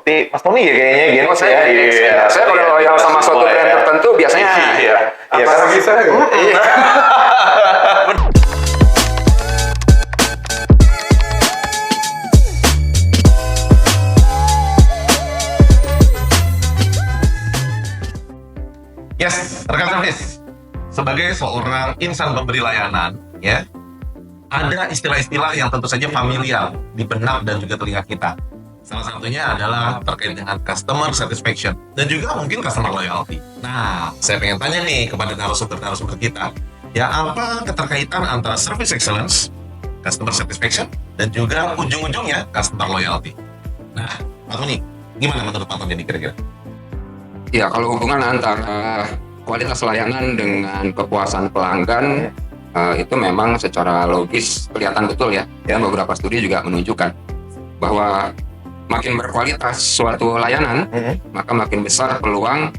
seperti Mas Tony ya kayaknya gitu. Oh, saya saya kalau loyal sama suatu brand tertentu biasanya Iya, karena bisa ya. Yes, rekan servis. Sebagai seorang insan pemberi layanan, ya, ada istilah-istilah yang tentu saja familiar di benak dan juga telinga kita. Salah satunya adalah terkait dengan customer satisfaction dan juga mungkin customer loyalty. Nah, saya pengen tanya nih kepada narasumber kita, ya apa keterkaitan antara service excellence, customer satisfaction, dan juga ujung-ujungnya customer loyalty. Nah, Pak Tony, gimana menurut Pak Tony ini kira-kira? ya kalau hubungan antara kualitas layanan dengan kepuasan pelanggan itu memang secara logis kelihatan betul ya. Dan beberapa studi juga menunjukkan bahwa makin berkualitas suatu layanan, maka makin besar peluang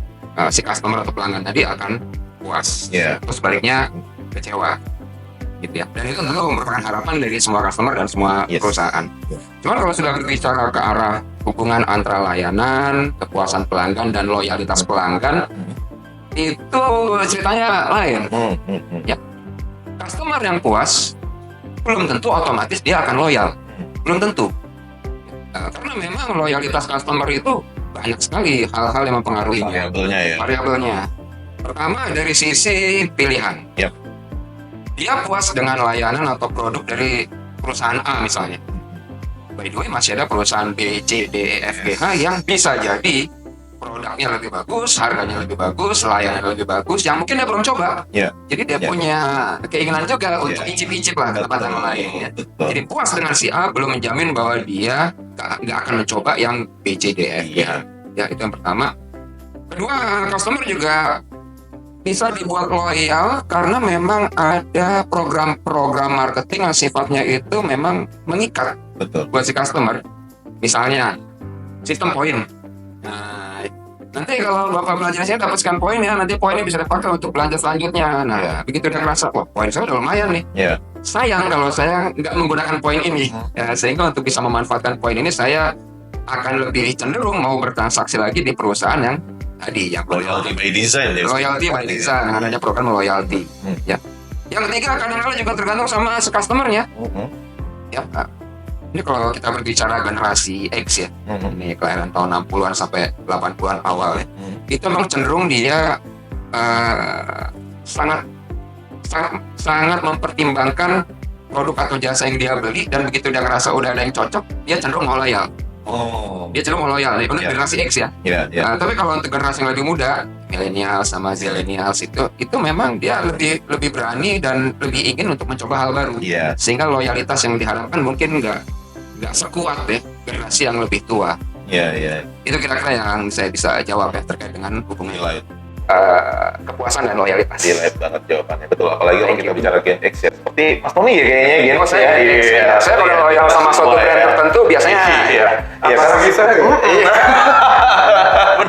si customer atau pelanggan tadi akan puas. Terus sebaliknya kecewa, gitu ya. Dan itu tentu merupakan harapan dari semua customer dan semua perusahaan. Cuman kalau sudah berbicara ke arah hubungan antara layanan, kepuasan pelanggan dan loyalitas pelanggan, itu ceritanya lain. Ya, customer yang puas belum tentu otomatis dia akan loyal, belum tentu. Karena memang loyalitas customer itu banyak sekali hal-hal yang mempengaruhi variabelnya. Pertama dari sisi pilihan. Dia puas dengan layanan atau produk dari perusahaan A misalnya. By the way, masih ada perusahaan B, C, D, E, F, G, H yang bisa jadi produknya lebih bagus, harganya lebih bagus, layanannya lebih bagus, yang mungkin dia belum coba. Jadi dia punya keinginan juga untuk icip-icip lah ke tempat yang lain. Ya. Jadi puas dengan si A belum menjamin bahwa dia nggak akan mencoba yang B, C, D, F, G. Ya, itu yang pertama. Kedua, customer juga bisa dibuat loyal karena memang ada program-program marketing yang sifatnya itu memang mengikat buat si customer. Misalnya sistem poin. Nah, nanti kalau Bapak belanja saya dapat sekian poin ya, nanti poinnya bisa dipakai untuk belanja selanjutnya. Nah, begitu dia merasa, wah poin saya udah lumayan nih. Sayang kalau saya nggak menggunakan poin ini. Ya, sehingga untuk bisa memanfaatkan poin ini saya akan lebih cenderung mau bertransaksi lagi di perusahaan yang tadi, yang loyalty by design. Loyalty by design, dengan adanya program loyalty. Ya. Yang ketiga kadang-kadang juga tergantung sama customer-nya. Ya, ini kalau kita berbicara generasi X ya, ini kelahiran tahun 60-an sampai 80-an awal ya, itu memang cenderung dia sangat mempertimbangkan produk atau jasa yang dia beli, dan begitu dia ngerasa udah ada yang cocok, dia cenderung mau loyal. Dia cenderung mau loyal, itu generasi X ya. Nah, tapi kalau untuk generasi yang lebih muda, milenial sama zilenials itu memang dia lebih berani dan lebih ingin untuk mencoba hal baru. Sehingga loyalitas yang diharapkan mungkin nggak sekuat ya generasi yang lebih tua. Itu kira-kira yang saya bisa jawab ya terkait dengan hubungan kepuasan dan loyalitas. Light banget jawabannya, betul. Apalagi kalau kita bicara Gen X ya, seperti Mas Tony ya kayaknya Gen X saya kalau loyal sama suatu brand tertentu biasanya karena bisa ya.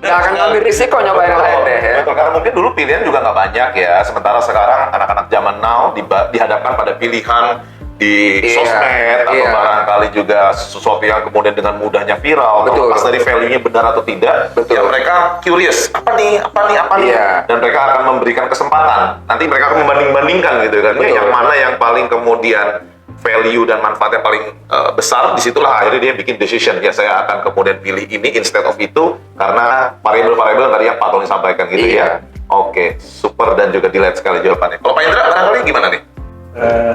Nggak akan ngambil risiko nyoba yang lain deh ya. Betul, karena mungkin dulu pilihan juga nggak banyak ya, sementara sekarang anak-anak zaman now dihadapkan pada pilihan di sosmed atau barangkali juga sesuatu yang kemudian dengan mudahnya viral, terlepas dari value-nya benar atau tidak, ya mereka curious, apa nih, dan mereka akan memberikan kesempatan, nanti mereka akan membanding-bandingkan gitu kan, yang mana yang paling kemudian value dan manfaatnya paling besar, disitulah akhirnya dia bikin decision, ya saya akan kemudian pilih ini instead of itu, karena variabel-variabel tadi yang Pak Tony sampaikan gitu ya. Oke, super dan juga dilihat sekali jawabannya. Kalau Pak Indra, barangkali gimana nih?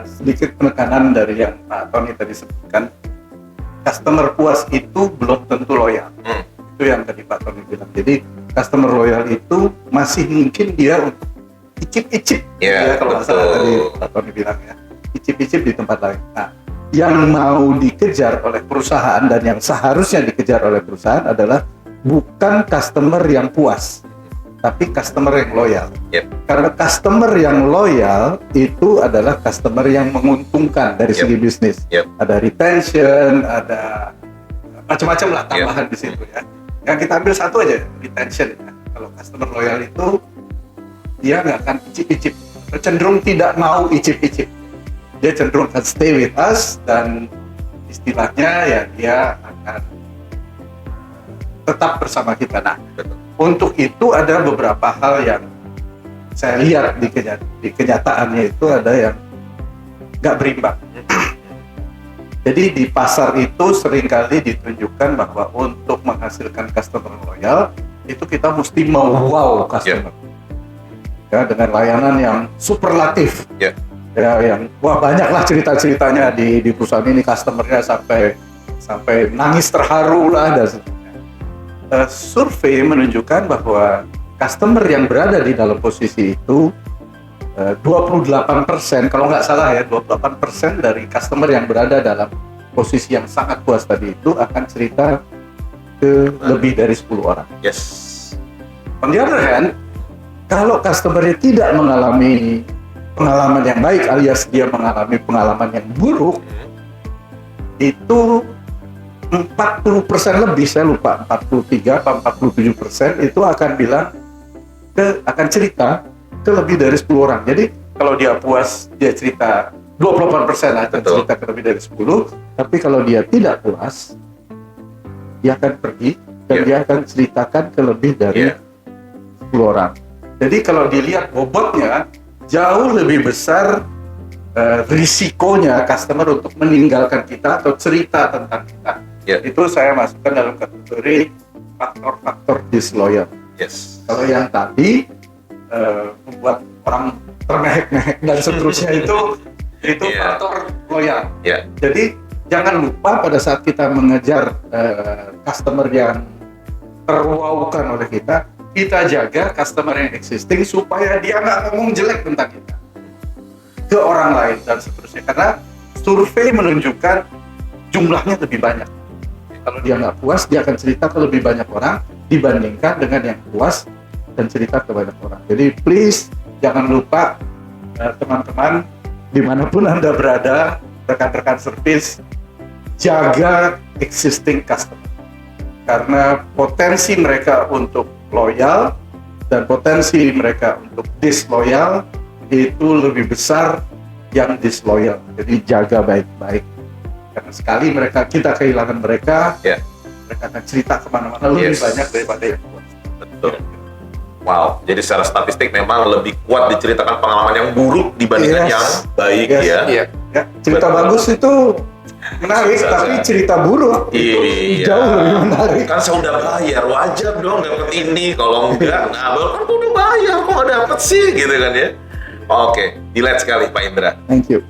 Sedikit penekanan dari yang Pak Tony tadi sebutkan, customer puas itu belum tentu loyal. Itu yang tadi Pak Tony bilang. Jadi customer loyal itu masih mungkin dia untuk icip-icip, kalau nggak salah tadi Pak Tony bilang ya, icip-icip di tempat lain. Nah, yang mau dikejar oleh perusahaan dan yang seharusnya dikejar oleh perusahaan adalah bukan customer yang puas, tapi customer yang loyal. Karena customer yang loyal itu adalah customer yang menguntungkan dari segi bisnis. Ada retention, ada macam-macam lah tambahan di situ ya. Yang kita ambil satu aja, retention ya. Kalau customer loyal itu dia nggak akan icip-icip, cenderung tidak mau icip-icip. Dia cenderung akan stay with us, dan istilahnya ya dia akan tetap bersama kita. Nah, untuk itu ada beberapa hal yang saya lihat di kenyataannya itu ada yang nggak berimbang. Jadi di pasar itu seringkali ditunjukkan bahwa untuk menghasilkan customer loyal itu kita mesti wow customer, ya, dengan layanan yang superlatif, ya, yang wah banyaklah cerita-ceritanya di perusahaan ini, customernya sampai nangis terharu lah dan sebagainya. Survei menunjukkan bahwa customer yang berada di dalam posisi itu 28%, kalau nggak salah ya, 28% dari customer yang berada dalam posisi yang sangat puas tadi itu akan cerita ke lebih dari 10 orang. Yes. On the other hand, kalau customer-nya tidak mengalami pengalaman yang baik alias dia mengalami pengalaman yang buruk, itu 40% lebih, saya lupa 43 atau 47% itu akan bilang akan cerita ke lebih dari 10 orang. Jadi kalau dia puas, dia cerita 28% akan cerita ke lebih dari 10, tapi kalau dia tidak puas, dia akan pergi dan dia akan ceritakan ke lebih dari 10 orang. Jadi kalau dilihat bobotnya, jauh lebih besar risikonya customer untuk meninggalkan kita atau cerita tentang kita. Itu saya masukkan dalam kategori faktor-faktor disloyal. Yes. Kalau yang tadi membuat orang termehek-mehek dan seterusnya itu faktor loyal. Jadi jangan lupa pada saat kita mengejar customer yang terwaukan oleh kita jaga customer yang existing supaya dia nggak ngomong jelek tentang kita ke orang lain dan seterusnya. Karena survei menunjukkan jumlahnya lebih banyak. Kalau dia nggak puas, dia akan cerita ke lebih banyak orang dibandingkan dengan yang puas dan cerita ke banyak orang. Jadi please jangan lupa teman-teman dimanapun Anda berada, rekan-rekan servis, jaga existing customer. Karena potensi mereka untuk loyal dan potensi mereka untuk disloyal itu lebih besar yang disloyal. Jadi jaga baik-baik. Karena sekali kita kehilangan mereka, mereka akan cerita kemana-mana lebih banyak daripada yang puas. Betul. Wow, jadi secara statistik memang lebih kuat diceritakan pengalaman yang buruk dibandingkan yang baik ya. Cerita bagus itu menarik, tapi cerita buruk itu jauh lebih menarik. Kan saya udah bayar, wajar dong dapat ini. Kalau enggak, nah baru kan udah bayar, kok nggak dapet sih gitu kan ya. Oke, dilihat sekali Pak Indra. Thank you.